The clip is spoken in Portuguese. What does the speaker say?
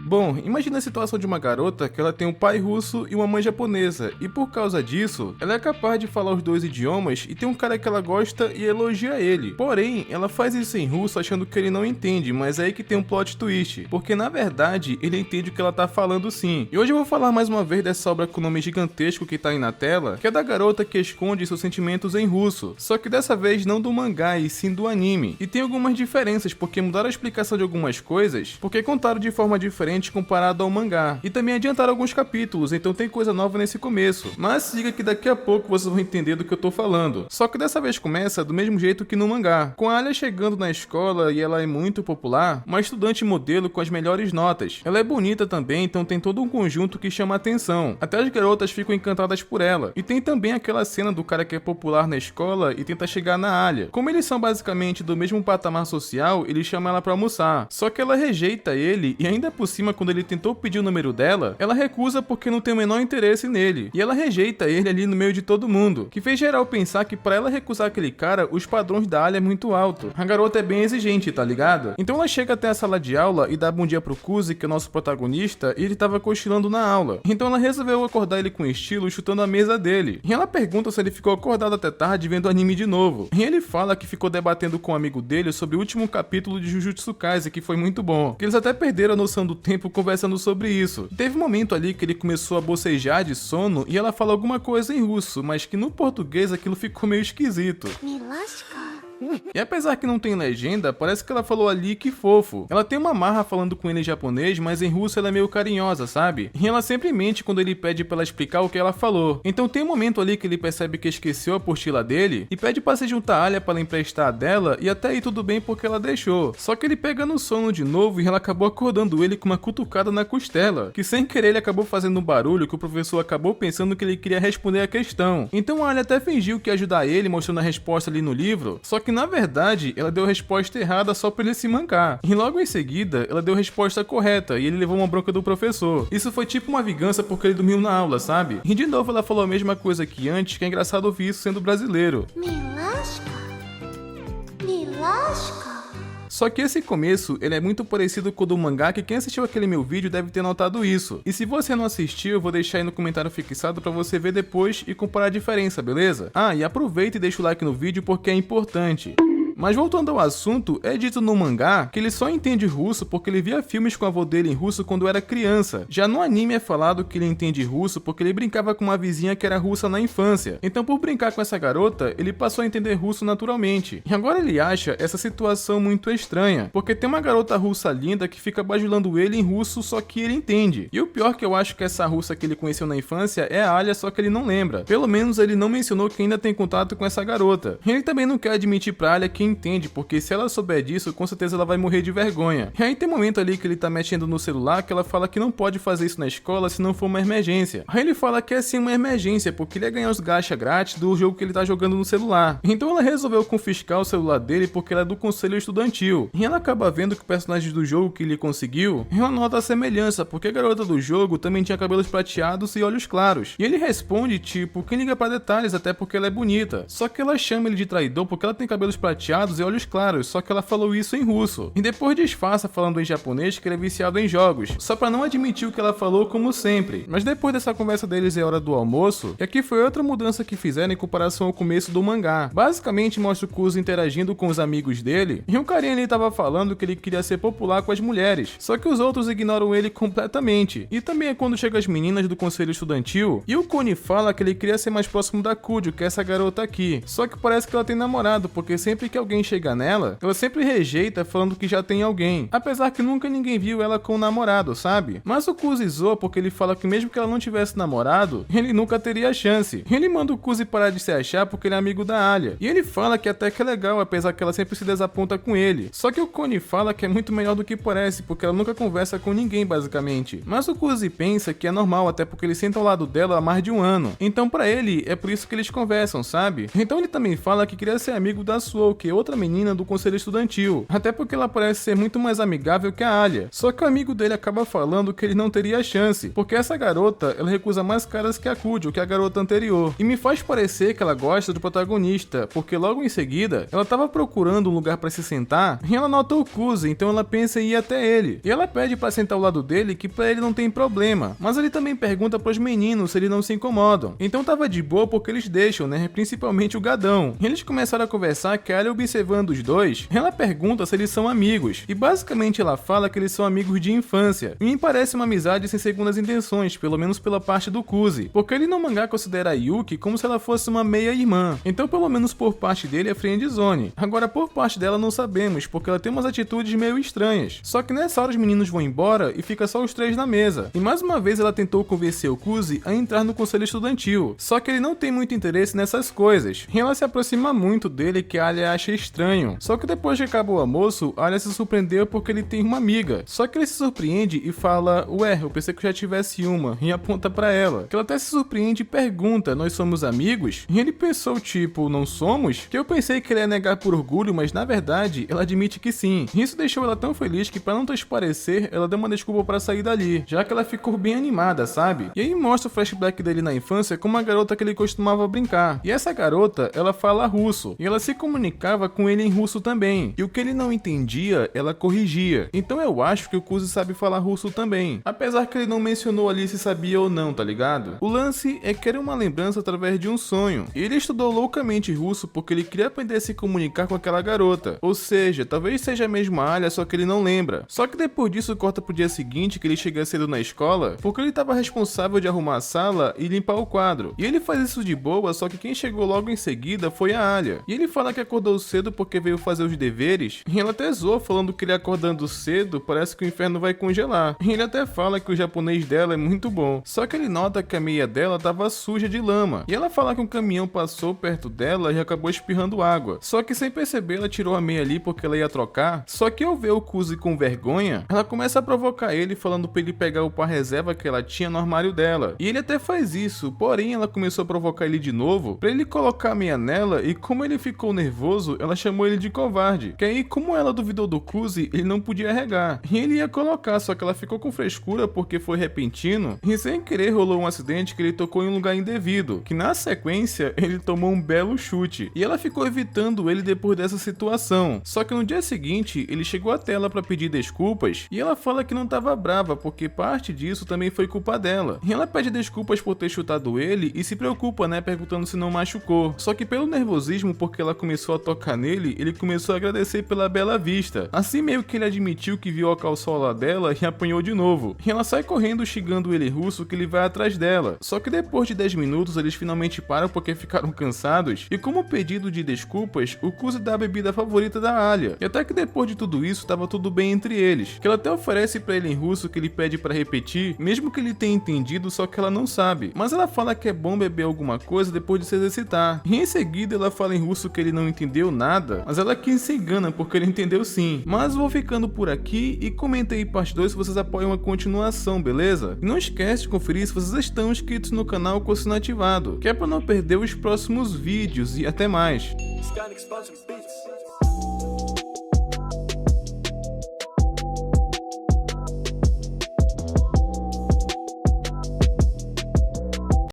Bom, imagina a situação de uma garota que ela tem um pai russo e uma mãe japonesa, e por causa disso, ela é capaz de falar os dois idiomas e tem um cara que ela gosta e elogia ele. Porém, ela faz isso em russo achando que ele não entende, mas é aí que tem um plot twist, porque na verdade ele entende o que ela tá falando sim. E hoje eu vou falar mais uma vez dessa obra com nome gigantesco que tá aí na tela, que é da garota que esconde seus sentimentos em russo, só que dessa vez não do mangá e sim do anime. E tem algumas diferenças, porque mudaram a explicação de algumas coisas, porque contaram de forma diferente comparado ao mangá, e também adiantaram alguns capítulos, então tem coisa nova nesse começo. Mas siga que daqui a pouco vocês vão entender do que eu tô falando. Só que dessa vez começa do mesmo jeito que no mangá, com a Alia chegando na escola e ela é muito popular, uma estudante modelo com as melhores notas. Ela é bonita também, então tem todo um conjunto que chama atenção. Até as garotas ficam encantadas por ela. E tem também aquela cena do cara que é popular na escola e tenta chegar na Alia. Como eles são basicamente do mesmo patamar social, ele chama ela pra almoçar. Só que ela rejeita ele e ainda por cima quando ele tentou pedir o número dela, ela recusa porque não tem o menor interesse nele. E ela rejeita ele ali no meio de todo mundo, que fez geral pensar que pra ela recusar aquele cara, os padrões da Alia é muito alto. A garota é bem exigente, tá ligado? Então ela chega até a sala de aula e dá bom dia pro Kuzi, que é o nosso protagonista, e ele tava cochilando na aula. Então ela resolveu acordar ele com estilo, chutando a mesa dele. E ela pergunta se ele ficou acordado até tarde vendo anime de novo. E ele fala que ficou debatendo com um amigo dele sobre o último capítulo de Jujutsu Kaisen, que foi muito bom. Que eles até perderam a noção do tempo conversando sobre isso. Teve um momento ali que ele começou a bocejar de sono e ela fala alguma coisa em russo, mas que no português aquilo ficou meio esquisito. E apesar que não tem legenda, parece que ela falou ali que fofo. Ela tem uma marra falando com ele em japonês, mas em russo ela é meio carinhosa, sabe? E ela sempre mente quando ele pede pra ela explicar o que ela falou. Então tem um momento ali que ele percebe que esqueceu a apostila dele e pede pra se juntar a Alia pra ela emprestar a dela, e até aí tudo bem porque ela deixou. Só que ele pega no sono de novo e ela acabou acordando ele com uma cutucada na costela, que sem querer ele acabou fazendo um barulho que o professor acabou pensando que ele queria responder a questão. Então a Alia até fingiu que ia ajudar ele mostrando a resposta ali no livro, só que na verdade, ela deu a resposta errada só pra ele se mancar. E logo em seguida, ela deu a resposta correta e ele levou uma bronca do professor. Isso foi tipo uma vingança porque ele dormiu na aula, sabe? E de novo ela falou a mesma coisa que antes, que é engraçado ouvir isso sendo brasileiro. Só que esse começo, ele é muito parecido com o do mangá, que quem assistiu aquele meu vídeo deve ter notado isso. E se você não assistiu, eu vou deixar aí no comentário fixado pra você ver depois e comparar a diferença, beleza? Ah, e aproveita e deixa o like no vídeo porque é importante. Mas voltando ao assunto, é dito no mangá que ele só entende russo porque ele via filmes com o avô dele em russo quando era criança. Já no anime é falado que ele entende russo porque ele brincava com uma vizinha que era russa na infância. Então por brincar com essa garota, ele passou a entender russo naturalmente. E agora ele acha essa situação muito estranha, porque tem uma garota russa linda que fica bajulando ele em russo, só que ele entende. E o pior que eu acho que essa russa que ele conheceu na infância é a Alia, só que ele não lembra. Pelo menos ele não mencionou que ainda tem contato com essa garota. E ele também não quer admitir pra Alia que entende, porque se ela souber disso, com certeza ela vai morrer de vergonha. E aí tem um momento ali que ele tá mexendo no celular que ela fala que não pode fazer isso na escola se não for uma emergência. Aí ele fala que é sim uma emergência, porque ele ia ganhar os gacha grátis do jogo que ele tá jogando no celular. Então ela resolveu confiscar o celular dele porque ela é do conselho estudantil. E ela acaba vendo que o personagem do jogo que ele conseguiu, ela nota a semelhança, porque a garota do jogo também tinha cabelos prateados e olhos claros. E ele responde tipo, quem liga pra detalhes, até porque ela é bonita. Só que ela chama ele de traidor porque ela tem cabelos prateados e olhos claros, só que ela falou isso em russo. E depois disfarça falando em japonês que ele é viciado em jogos, só pra não admitir o que ela falou como sempre. Mas depois dessa conversa deles é hora do almoço, e aqui foi outra mudança que fizeram em comparação ao começo do mangá. Basicamente mostra o Kuzi interagindo com os amigos dele, e o carinha ali tava falando que ele queria ser popular com as mulheres, só que os outros ignoram ele completamente. E também é quando chegam as meninas do conselho estudantil, e o Kuni fala que ele queria ser mais próximo da Kujo, que é essa garota aqui. Só que parece que ela tem namorado, porque sempre que alguém chega nela, ela sempre rejeita falando que já tem alguém, apesar que nunca ninguém viu ela com um namorado, sabe? Mas o Kuzi zoa porque ele fala que mesmo que ela não tivesse namorado, ele nunca teria chance. Ele manda o Kuzi parar de se achar porque ele é amigo da Alia, e ele fala que até que é legal, apesar que ela sempre se desaponta com ele. Só que o Koni fala que é muito melhor do que parece, porque ela nunca conversa com ninguém basicamente. Mas o Kuzi pensa que é normal, até porque ele senta ao lado dela há mais de um ano. Então pra ele, é por isso que eles conversam, sabe? Então ele também fala que queria ser amigo da Suo, que conhecer outra menina do conselho estudantil, até porque ela parece ser muito mais amigável que a Alia. Só que o amigo dele acaba falando que ele não teria chance, porque essa garota, ela recusa mais caras que a Kujo, que é a garota anterior. E me faz parecer que ela gosta do protagonista, porque logo em seguida, ela tava procurando um lugar pra se sentar, e ela nota o Kuzi, então ela pensa em ir até ele. E ela pede pra sentar ao lado dele, que pra ele não tem problema, mas ele também pergunta pros meninos se eles não se incomodam. Então tava de boa porque eles deixam, né, principalmente o Gadão. E eles começaram a conversar, que a Alia observando os dois, ela pergunta se eles são amigos, e basicamente ela fala que eles são amigos de infância. E me parece uma amizade sem segundas intenções, pelo menos pela parte do Kuzi, porque ele no mangá considera a Yuki como se ela fosse uma meia-irmã. Então pelo menos por parte dele é friendzone. Agora por parte dela não sabemos, porque ela tem umas atitudes meio estranhas. Só que nessa hora os meninos vão embora e fica só os três na mesa. E mais uma vez ela tentou convencer o Kuzi a entrar no conselho estudantil, só que ele não tem muito interesse nessas coisas. E ela se aproxima muito dele, que a Alia acha estranho. Só que depois que acaba o almoço, a Alia se surpreendeu porque ele tem uma amiga. Só que ele se surpreende e fala: ué, eu pensei que eu já tivesse uma, e aponta pra ela. Que ela até se surpreende e pergunta: nós somos amigos? E ele pensou tipo, não somos? Que eu pensei que ele ia negar por orgulho, mas na verdade, ela admite que sim. E isso deixou ela tão feliz que pra não transparecer, ela deu uma desculpa pra sair dali, já que ela ficou bem animada, sabe? E aí mostra o flashback dele na infância com uma garota que ele costumava brincar. E essa garota, ela fala russo, e ela se comunicava com ele em russo também. E o que ele não entendia, ela corrigia. Então eu acho que o Kuzi sabe falar russo também, apesar que ele não mencionou ali se sabia ou não, tá ligado? O lance é que era uma lembrança através de um sonho. E ele estudou loucamente russo porque ele queria aprender a se comunicar com aquela garota. Ou seja, talvez seja a mesma Alia, só que ele não lembra. Só que depois disso corta pro dia seguinte, que ele chega cedo na escola, porque ele estava responsável de arrumar a sala e limpar o quadro. E ele faz isso de boa, só que quem chegou logo em seguida foi a Alia. E ele fala que acordou cedo porque veio fazer os deveres, e ela até zoa falando que ele acordando cedo parece que o inferno vai congelar. E ele até fala que o japonês dela é muito bom. Só que ele nota que a meia dela tava suja de lama. E ela fala que um caminhão passou perto dela e acabou espirrando água. Só que sem perceber ela tirou a meia ali porque ela ia trocar. Só que ao ver o Kuzi com vergonha, ela começa a provocar ele falando pra ele pegar o par reserva que ela tinha no armário dela. E ele até faz isso, porém ela começou a provocar ele de novo pra ele colocar a meia nela, e como ele ficou nervoso, ela chamou ele de covarde. Que aí, como ela duvidou do Kuzi, ele não podia arregar. E ele ia colocar, só que ela ficou com frescura porque foi repentino, e sem querer rolou um acidente que ele tocou em um lugar indevido, que na sequência ele tomou um belo chute. E ela ficou evitando ele depois dessa situação. Só que no dia seguinte, ele chegou até ela pra pedir desculpas, e ela fala que não tava brava, porque parte disso também foi culpa dela. E ela pede desculpas por ter chutado ele e se preocupa, né, perguntando se não machucou. Só que pelo nervosismo, porque ela começou a tocar nele, ele começou a agradecer pela bela vista. Assim meio que ele admitiu que viu a calçola dela e apanhou de novo. E ela sai correndo xingando ele russo, que ele vai atrás dela. Só que depois de 10 minutos eles finalmente param porque ficaram cansados, e como pedido de desculpas, o Kuzi dá a bebida favorita da Alia. E até que depois de tudo isso tava tudo bem entre eles, que ela até oferece pra ele em russo que ele pede pra repetir, mesmo que ele tenha entendido, só que ela não sabe. Mas ela fala que é bom beber alguma coisa depois de se exercitar. E em seguida ela fala em russo que ele não entendeu nada, mas ela quis se engana porque ele entendeu sim. Mas vou ficando por aqui e comenta aí parte 2 se vocês apoiam a continuação, beleza? E não esquece de conferir se vocês estão inscritos no canal com o sino ativado, que é pra não perder os próximos vídeos, e até mais.